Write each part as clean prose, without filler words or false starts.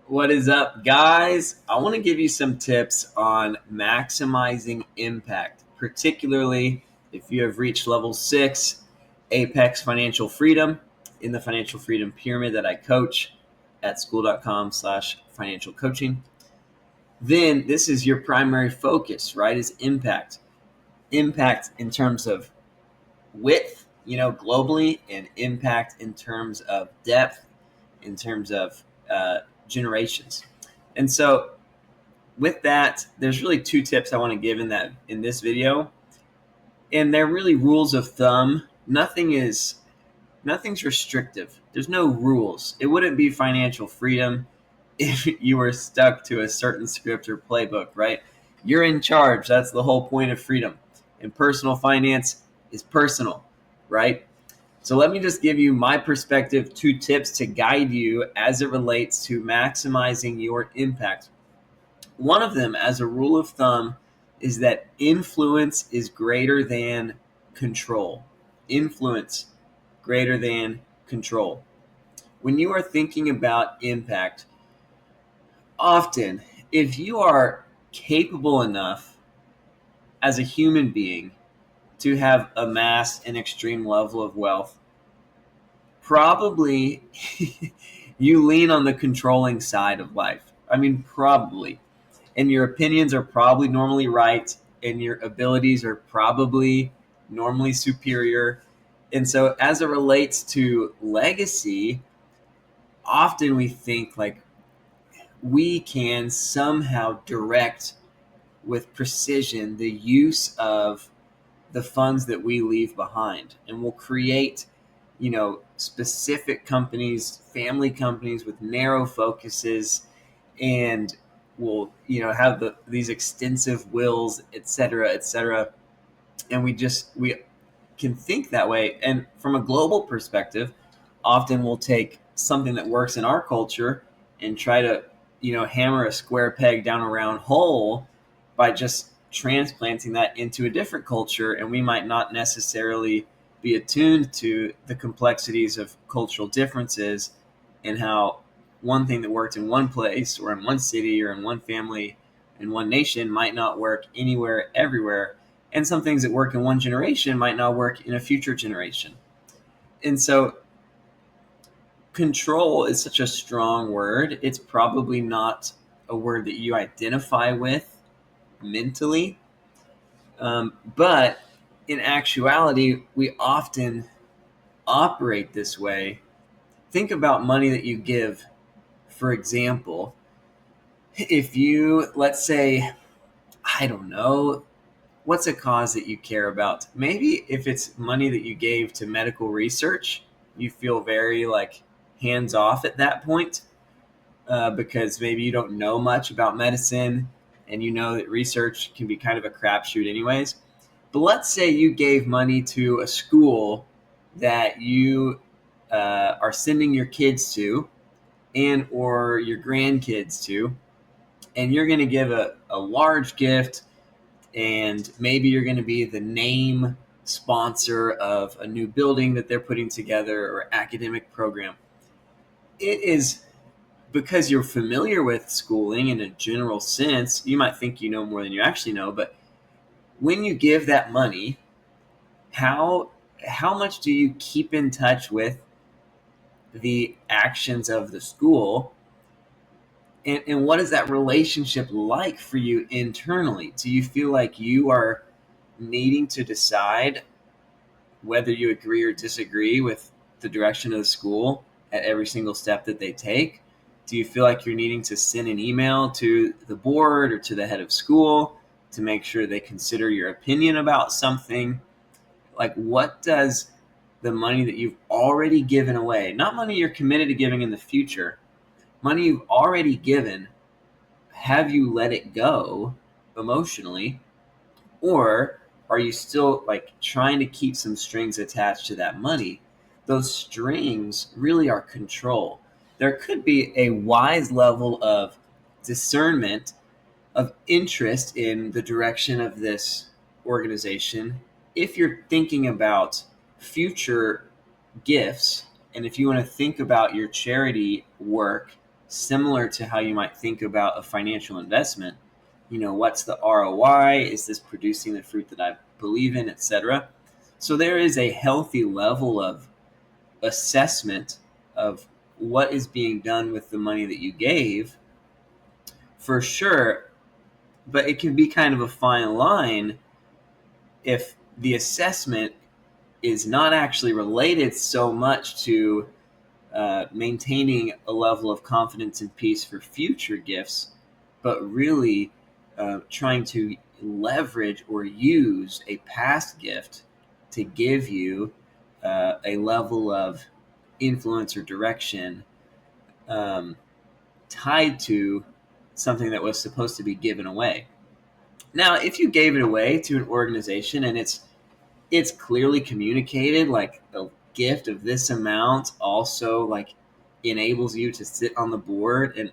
What is up, guys? I want to give you some tips on maximizing impact, particularly if you have reached level 6, Apex Financial Freedom, in the Financial Freedom Pyramid that I coach at school.com/financial coaching. Then this is your primary focus, right? Is impact. Impact in terms of width, globally, and impact in terms of depth, in terms of generations. And so with that, there's really two tips I want to give in this video. And they're really rules of thumb. Nothing's restrictive. There's no rules. It wouldn't be financial freedom if you were stuck to a certain script or playbook, right? You're in charge. That's the whole point of freedom. And personal finance is personal, right? So let me just give you my perspective, 2 tips to guide you as it relates to maximizing your impact. One of them, as a rule of thumb, is that influence is greater than control. Influence greater than control. When you are thinking about impact, often, if you are capable enough as a human being to have amassed an extreme level of wealth, probably you lean on the controlling side of life. I mean, probably. And your opinions are probably normally right, and your abilities are probably normally superior. And so, as it relates to legacy, often we think like we can somehow direct with precision the use of the funds that we leave behind, and we'll create specific companies, family companies with narrow focuses, and we'll have these extensive wills, et cetera, and we can think that way. And from a global perspective, often we'll take something that works in our culture and try to hammer a square peg down a round hole by just transplanting that into a different culture, and we might not necessarily be attuned to the complexities of cultural differences and how one thing that worked in one place or in one city or in one family in one nation might not work anywhere, everywhere. And some things that work in one generation might not work in a future generation. And so control is such a strong word. It's probably not a word that you identify with mentally. But in actuality, we often operate this way. Think about money that you give. For example, if you, let's say, I don't know, what's a cause that you care about? Maybe if it's money that you gave to medical research, you feel very hands off at that point, because maybe you don't know much about medicine, and you know that research can be kind of a crapshoot anyways. But let's say you gave money to a school that you are sending your kids to, and or your grandkids to, and you're going to give a large gift, and maybe you're going to be the name sponsor of a new building that they're putting together or academic program. It is because you're familiar with schooling in a general sense. You might think you know more than you actually know, but when you give that money, how much do you keep in touch with the actions of the school? And what is that relationship like for you internally? Do you feel like you are needing to decide whether you agree or disagree with the direction of the school at every single step that they take? Do you feel like you're needing to send an email to the board or to the head of school to make sure they consider your opinion about something? Like, what does the money that you've already given away, not money you're committed to giving in the future, money you've already given, have you let it go emotionally? Or are you still trying to keep some strings attached to that money? Those strings really are control. There could be a wise level of discernment, of interest in the direction of this organization if you're thinking about future gifts, and if you want to think about your charity work similar to how you might think about a financial investment. What's the ROI? Is this producing the fruit that I believe in, etc.? So there is a healthy level of assessment of what is being done with the money that you gave, for sure. But it can be kind of a fine line if the assessment is not actually related so much to maintaining a level of confidence and peace for future gifts, but really trying to leverage or use a past gift to give you a level of influence or direction um, tied to something that was supposed to be given away. Now, if you gave it away to an organization and it's clearly communicated, like a gift of this amount also like enables you to sit on the board, and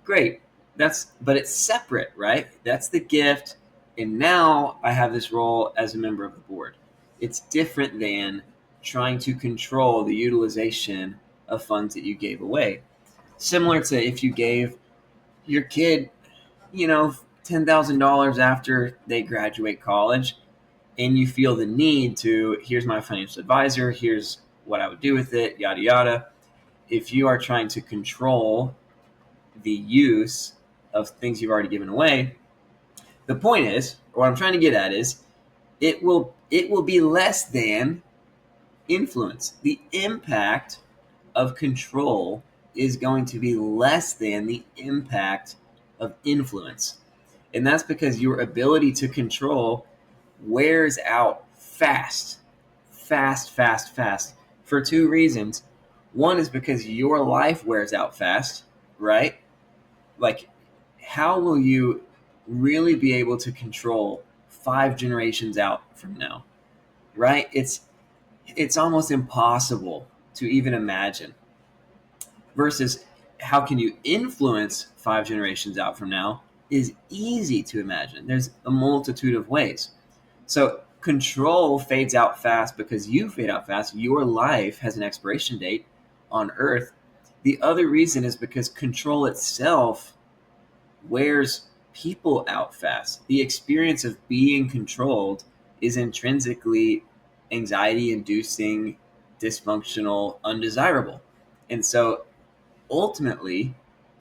great, but it's separate, right? That's the gift, and now I have this role as a member of the board. It's different than trying to control the utilization of funds that you gave away. Similar to if you gave your kid, $10,000 after they graduate college, and you feel the need to, here's my financial advisor, here's what I would do with it, yada yada. If you are trying to control the use of things you've already given away, the point is, or what I'm trying to get at is, it will be less than influence. The impact of control is going to be less than the impact of influence. And that's because your ability to control wears out fast, for two reasons. One is because your life wears out fast, right? Like, how will you really be able to control 5 generations out from now, right? It's almost impossible to even imagine. Versus, how can you influence 5 generations out from now is easy to imagine. There's a multitude of ways. So control fades out fast because you fade out fast. Your life has an expiration date on Earth. The other reason is because control itself wears people out fast. The experience of being controlled is intrinsically anxiety inducing, dysfunctional, undesirable. And so ultimately,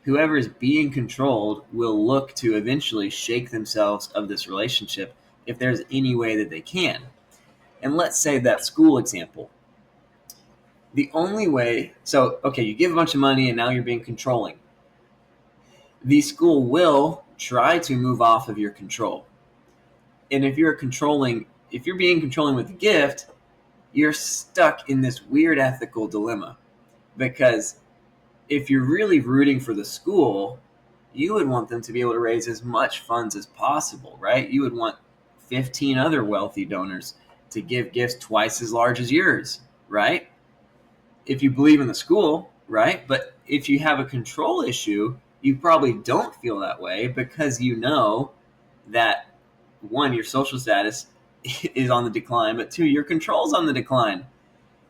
whoever is being controlled will look to eventually shake themselves of this relationship if there's any way that they can. And let's say that school example. The only way, so, okay, you give a bunch of money and now you're being controlling. The school will try to move off of your control. And if you're being controlling with a gift, you're stuck in this weird ethical dilemma. Because if you're really rooting for the school, you would want them to be able to raise as much funds as possible, right? You would want 15 other wealthy donors to give gifts twice as large as yours, right? If you believe in the school, right? But if you have a control issue, you probably don't feel that way because you know that, one, your social status is on the decline, but two, your control's on the decline.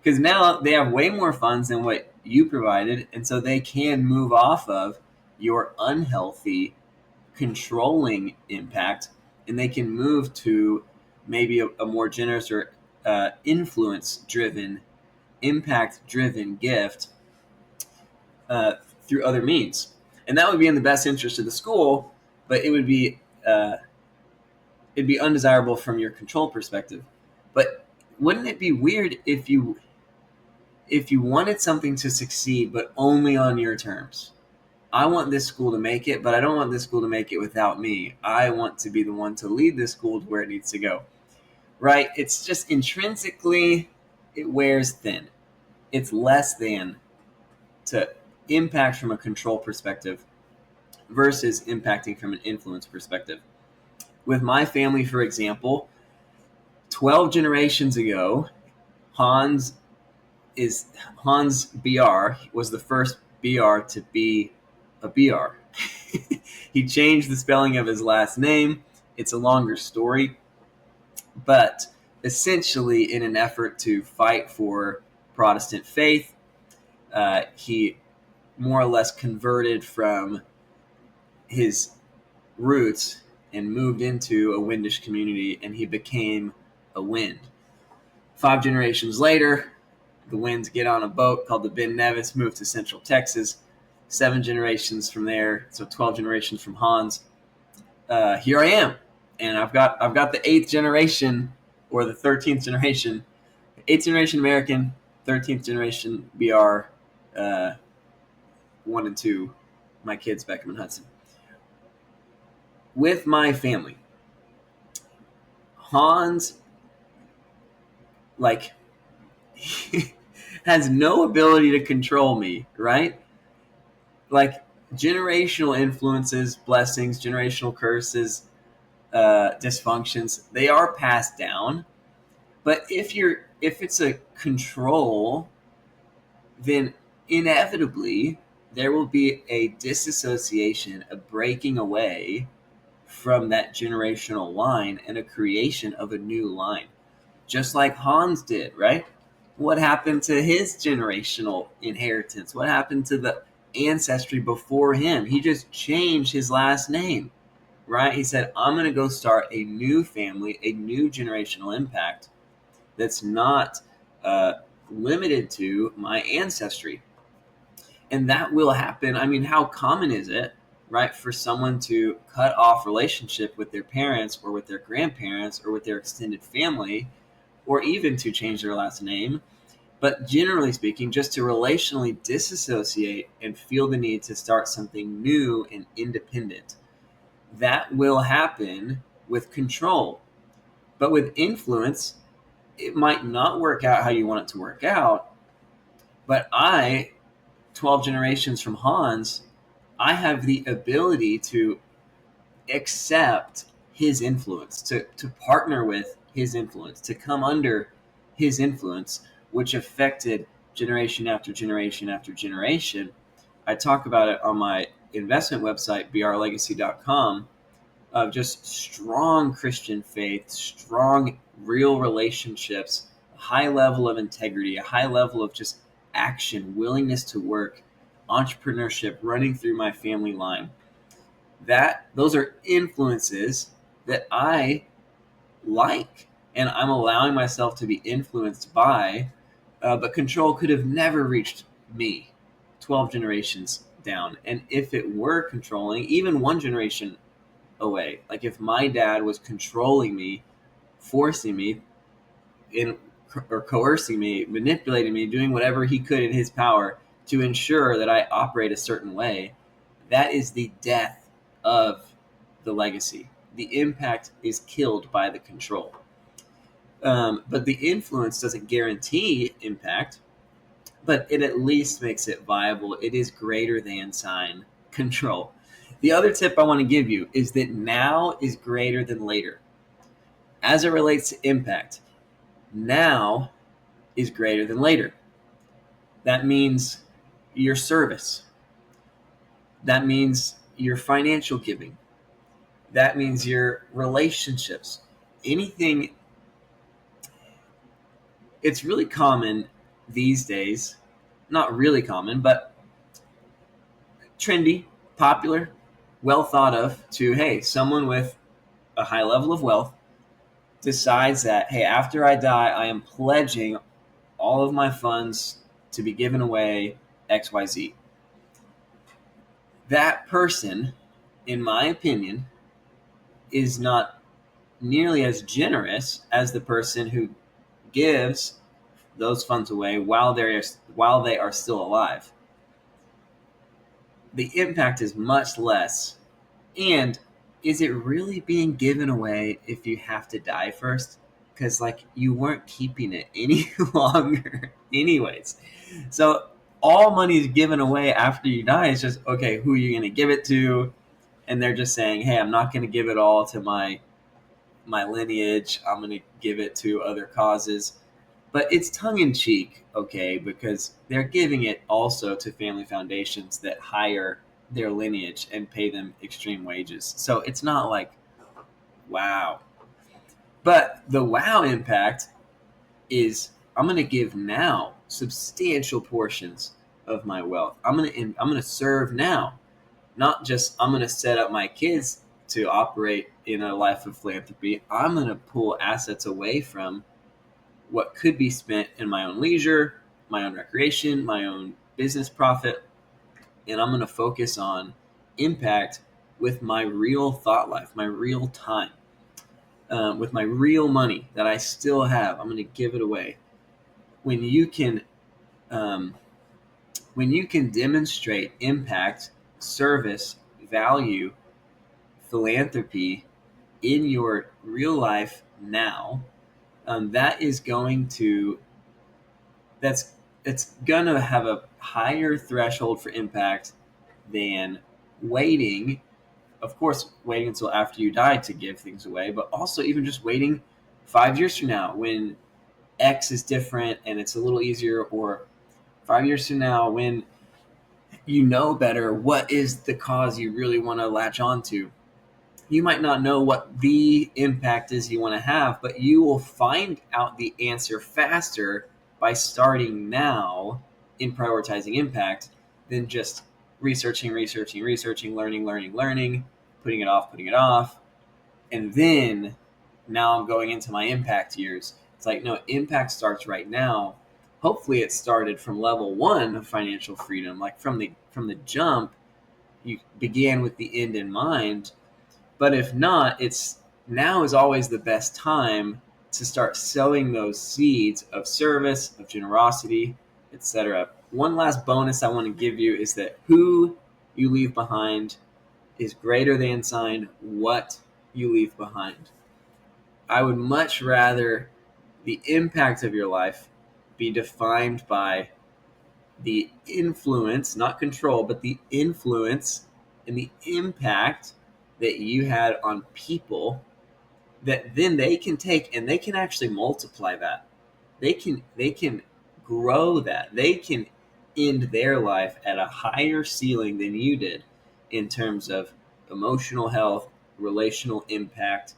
Because now they have way more funds than what you provided, and so they can move off of your unhealthy controlling impact, and they can move to maybe a more generous or influence-driven, impact-driven gift through other means. And that would be in the best interest of the school, but it'd be undesirable from your control perspective. But wouldn't it be weird if you wanted something to succeed, but only on your terms? I want this school to make it, but I don't want this school to make it without me. I want to be the one to lead this school to where it needs to go, right? It's just intrinsically, it wears thin. It's less than to impact from a control perspective versus impacting from an influence perspective. With my family, for example, 12 generations ago, Hans BR was the first BR to be a BR. He changed the spelling of his last name. It's a longer story, but essentially in an effort to fight for Protestant faith, he more or less converted from his roots and moved into a Windish community, and he became a Wind. 5 generations later, the Winds get on a boat called the Ben Nevis, move to Central Texas. 7 generations from there, so 12 generations from Hans. Here I am, and I've got the 8th generation or the 13th generation, 8th generation American, 13th generation BR, 1 and 2, my kids Beckham and Hudson. With my family, Hans, like, has no ability to control me, right? Like, generational influences, blessings, generational curses, dysfunctions, they are passed down. But if it's a control, then inevitably there will be a disassociation, a breaking away from that generational line and a creation of a new line. Just like Hans did, right? What happened to his generational inheritance? What happened to the ancestry before him? He just changed his last name, right? He said, I'm going to go start a new family, a new generational impact that's not limited to my ancestry. And that will happen. I mean, how common is it, right, for someone to cut off relationship with their parents or with their grandparents or with their extended family, or even to change their last name? But generally speaking, just to relationally disassociate and feel the need to start something new and independent. That will happen with control. But with influence, it might not work out how you want it to work out. But 12 generations from Hans, I have the ability to accept his influence, to partner with his influence, to come under his influence, which affected generation after generation after generation. I talk about it on my investment website, brlegacy.com, of just strong Christian faith, strong real relationships, a high level of integrity, a high level of just action, willingness to work, entrepreneurship running through my family line. Those are influences that I like, and I'm allowing myself to be influenced by, but control could have never reached me 12 generations down. And if it were controlling, even 1 generation away, like if my dad was controlling me, forcing me, or coercing me, manipulating me, doing whatever he could in his power to ensure that I operate a certain way, that is the death of the legacy. The impact is killed by the control. But the influence doesn't guarantee impact, but it at least makes it viable. It is greater than sign control. The other tip I want to give you is that now is greater than later. As it relates to impact, now is greater than later. That means your service. That means your financial giving. That means your relationships. Anything. It's really common these days, not really common, but trendy, popular, well thought of, to, hey, someone with a high level of wealth decides that, hey, after I die, I am pledging all of my funds to be given away XYZ. That person, in my opinion, is not nearly as generous as the person who gives those funds away while they are still alive. The impact is much less. And is it really being given away if you have to die first? Because, like, you weren't keeping it any longer anyways. So all money is given away after you die. It's just, okay, who are you going to give it to? And they're just saying, hey, I'm not going to give it all to my lineage. I'm going to give it to other causes. But it's tongue-in-cheek, okay, because they're giving it also to family foundations that hire their lineage and pay them extreme wages. So it's not like, wow. But the wow impact is, I'm going to give now substantial portions of my wealth. I'm gonna serve now, not just I'm gonna set up my kids to operate in a life of philanthropy. I'm gonna pull assets away from what could be spent in my own leisure, my own recreation, my own business profit, and I'm gonna focus on impact with my real thought life, my real time, with my real money that I still have. I'm gonna give it away. When you can um, when you can demonstrate impact, service, value, philanthropy in your real life now, that is going to that's it's gonna have a higher threshold for impact than waiting. Of course, waiting until after you die to give things away, but also even just waiting 5 years from now when X is different and it's a little easier, or 5 years from now when you know better what is the cause you really want to latch on to. You might not know what the impact is you want to have, but you will find out the answer faster by starting now in prioritizing impact than just researching, learning, putting it off. And then now I'm going into my impact years. It's like, no, impact starts right now. Hopefully it started from level 1 of financial freedom, like from the jump, you began with the end in mind. But if not, it's now is always the best time to start sowing those seeds of service, of generosity, etc. One last bonus I want to give you is that who you leave behind is greater than sign what you leave behind. I would much rather the impact of your life be defined by the influence, not control, but the influence and the impact that you had on people, that then they can take and they can actually multiply that. They can grow that. They can end their life at a higher ceiling than you did in terms of emotional health, relational impact,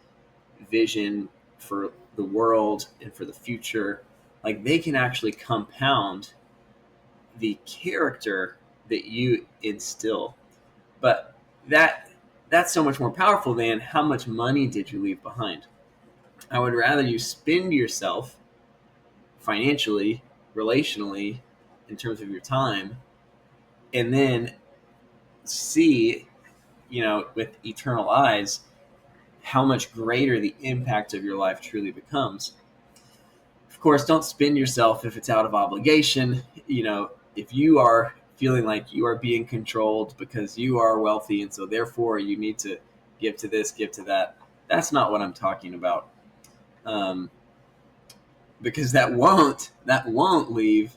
vision for the world and for the future. Like, they can actually compound the character that you instill. But that's so much more powerful than how much money did you leave behind. I would rather you spend yourself financially, relationally, in terms of your time, and then see, with eternal eyes, how much greater the impact of your life truly becomes. Of course, don't spend yourself if it's out of obligation. If you are feeling like you are being controlled because you are wealthy and so therefore you need to give to this, give to that, that's not what I'm talking about. Because that won't leave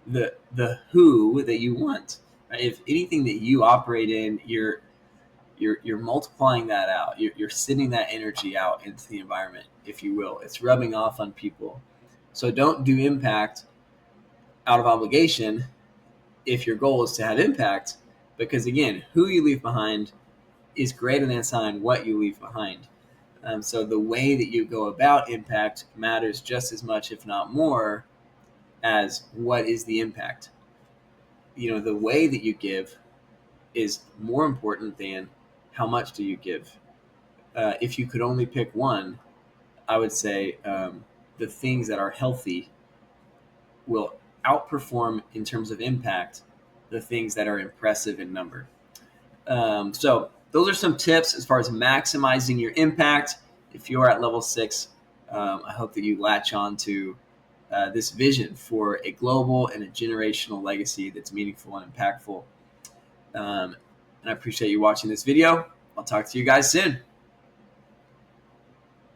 the who that you want. Right? If anything that you operate in, you're multiplying that out. You're sending that energy out into the environment, if you will. It's rubbing off on people. So don't do impact out of obligation if your goal is to have impact, because again, who you leave behind is greater than sign what you leave behind. So the way that you go about impact matters just as much, if not more, as what is the impact. The way that you give is more important than how much do you give. If you could only pick one, I would say the things that are healthy will outperform in terms of impact the things that are impressive in number. So those are some tips as far as maximizing your impact. If you're at level 6, I hope that you latch on to this vision for a global and a generational legacy that's meaningful and impactful. And I appreciate you watching this video. I'll talk to you guys soon.